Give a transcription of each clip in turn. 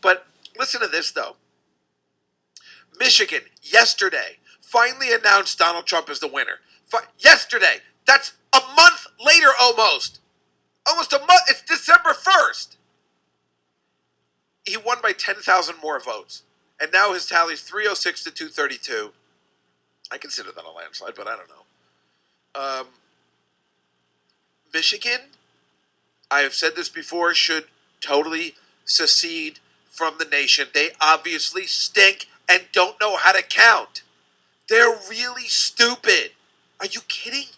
But listen to this, though. Michigan, yesterday, finally announced Donald Trump as the winner. Yesterday. That's a month later almost. Almost a month. It's December 1st. He won by 10,000 more votes. And now his tally's 306 to 232. I consider that a landslide, but I don't know. Michigan, I have said this before, should totally secede from the nation. They obviously stink and don't know how to count. They're really stupid. Are you kidding?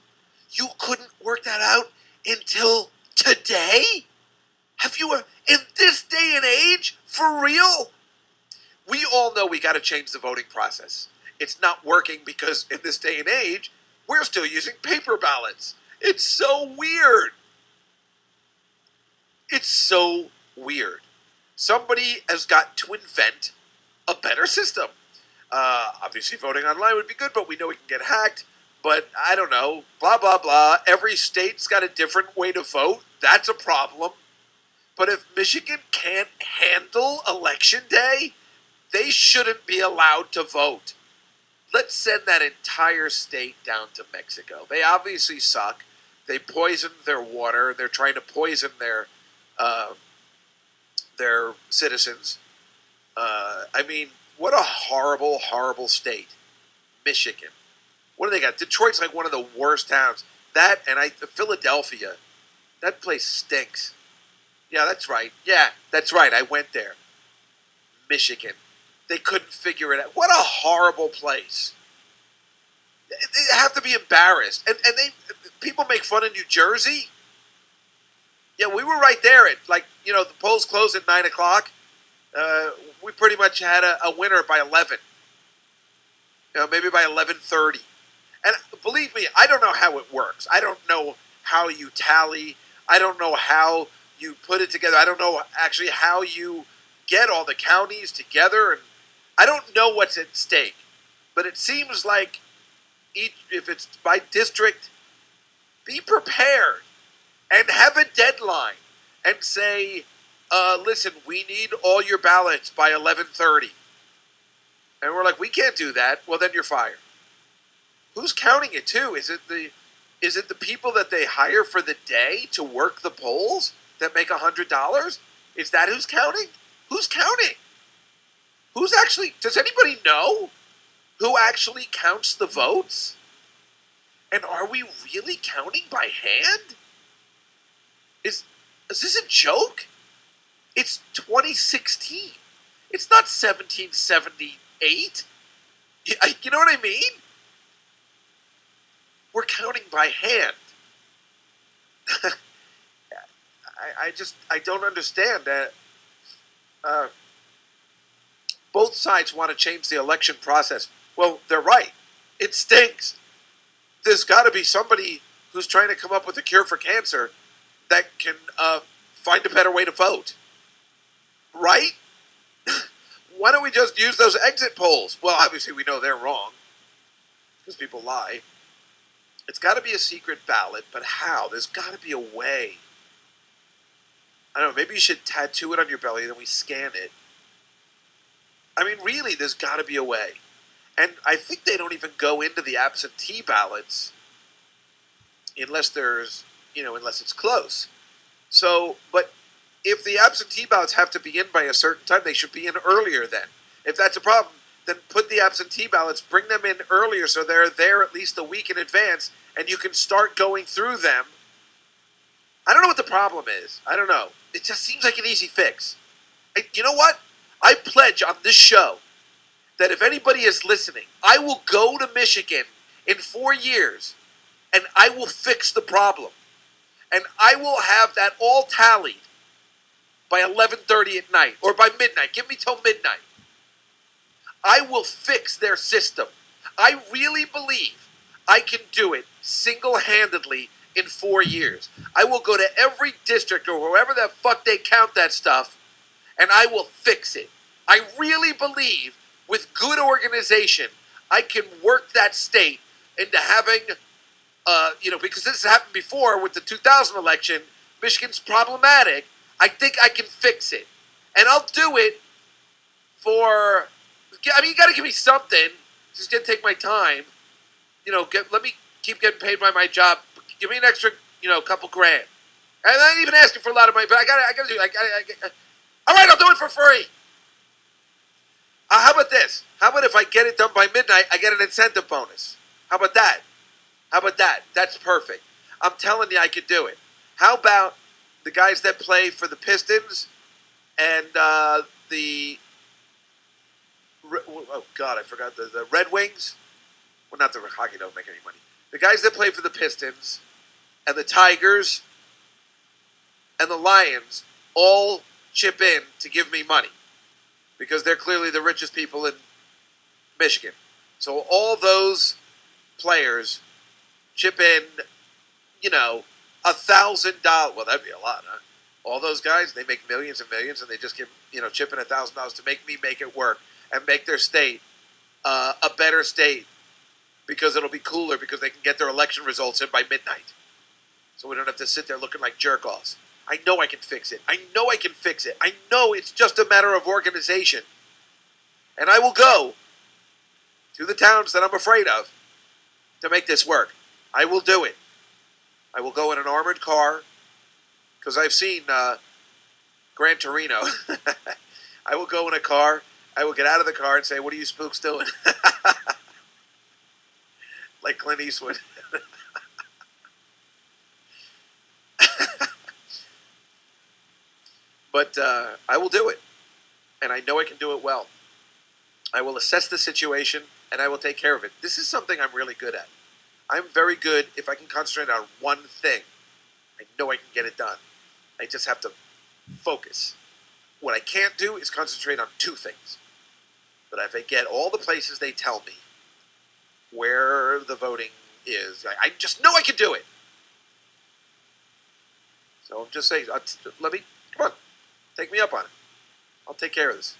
You couldn't work that out until today? Have you, in this day and age, for real? We all know we got to change the voting process. It's not working because in this day and age, we're still using paper ballots. It's so weird. It's so weird. Somebody has got to invent a better system. Obviously, voting online would be good, but we know we can get hacked. But I don't know, blah, blah, blah. Every state's got a different way to vote. That's a problem. But if Michigan can't handle Election Day, they shouldn't be allowed to vote. Let's send that entire state down to Mexico. They obviously suck. They poisoned their water. They're trying to poison their citizens. I mean, what a horrible, horrible state. Michigan. What do they got? Detroit's like one of the worst towns. That and Philadelphia. That place stinks. Yeah, that's right. Yeah, that's right. I went there. Michigan. They couldn't figure it out. What a horrible place. They have to be embarrassed. And people make fun of New Jersey. Yeah, we were right there at, the polls closed at 9 o'clock. We pretty much had a winner by 11. Maybe by 11:30. And believe me, I don't know how it works. I don't know how you tally. I don't know how you put it together. I don't know actually how you get all the counties together. And I don't know what's at stake. But it seems like if it's by district, be prepared and have a deadline and say, listen, we need all your ballots by 11:30. And we're like, we can't do that. Well, then you're fired. Who's counting it too? Is it the people that they hire for the day to work the polls that make $100? Is that who's counting? Who's counting? Who's actually? Does anybody know who actually counts the votes? And are we really counting by hand? Is this a joke? It's 2016. It's not 1778. You know what I mean? We're counting by hand. I don't understand that. Both sides want to change the election process. Well, they're right. It stinks. There's got to be somebody who's trying to come up with a cure for cancer that can find a better way to vote. Right? Why don't we just use those exit polls? Well, obviously we know they're wrong because people lie. It's got to be a secret ballot, but how? There's got to be a way. I don't know, maybe you should tattoo it on your belly and then we scan it. I mean, really, there's got to be a way. And I think they don't even go into the absentee ballots unless unless it's close. So, but if the absentee ballots have to be in by a certain time, they should be in earlier then. If that's a problem, then put the absentee ballots, bring them in earlier so they're there at least a week in advance, and you can start going through them. I don't know what the problem is. I don't know. It just seems like an easy fix. You know what? I pledge on this show that if anybody is listening, I will go to Michigan in 4 years, and I will fix the problem. And I will have that all tallied by 11:30 at night, or by midnight. Give me till midnight. I will fix their system. I really believe I can do it single-handedly in 4 years. I will go to every district or wherever the fuck they count that stuff, and I will fix it. I really believe with good organization, I can work that state into having, because this has happened before with the 2000 election, Michigan's problematic. I think I can fix it. And I'll do it for, I mean, you got to give me something. Just gonna take my time. Let me keep getting paid by my job. Give me an extra, couple grand. And I'm not even asking for a lot of money, but I gotta do it. All right, I'll do it for free. How about this? How about if I get it done by midnight, I get an incentive bonus? How about that? How about that? That's perfect. I'm telling you, I could do it. How about the guys that play for the Pistons and the oh God, I forgot the Red Wings. Well, not the hockey don't make any money. The guys that play for the Pistons and the Tigers and the Lions all chip in to give me money because they're clearly the richest people in Michigan. So all those players chip in, $1,000. Well, that'd be a lot, huh? All those guys, they make millions and millions, and they just give, chip in $1,000 to make me make it work and make their state a better state because it'll be cooler because they can get their election results in by midnight. So we don't have to sit there looking like jerk-offs. I know I can fix it. I know I can fix it. I know it's just a matter of organization. And I will go to the towns that I'm afraid of to make this work. I will do it. I will go in an armored car because I've seen Gran Torino. I will go in a car. I will get out of the car and say, "What are you spooks doing?" Like Clint Eastwood. But I will do it. And I know I can do it well. I will assess the situation and I will take care of it. This is something I'm really good at. I'm very good if I can concentrate on one thing. I know I can get it done. I just have to focus. What I can't do is concentrate on two things. But if I get all the places they tell me where the voting is, I just know I can do it. So I'm just saying, come on, take me up on it. I'll take care of this.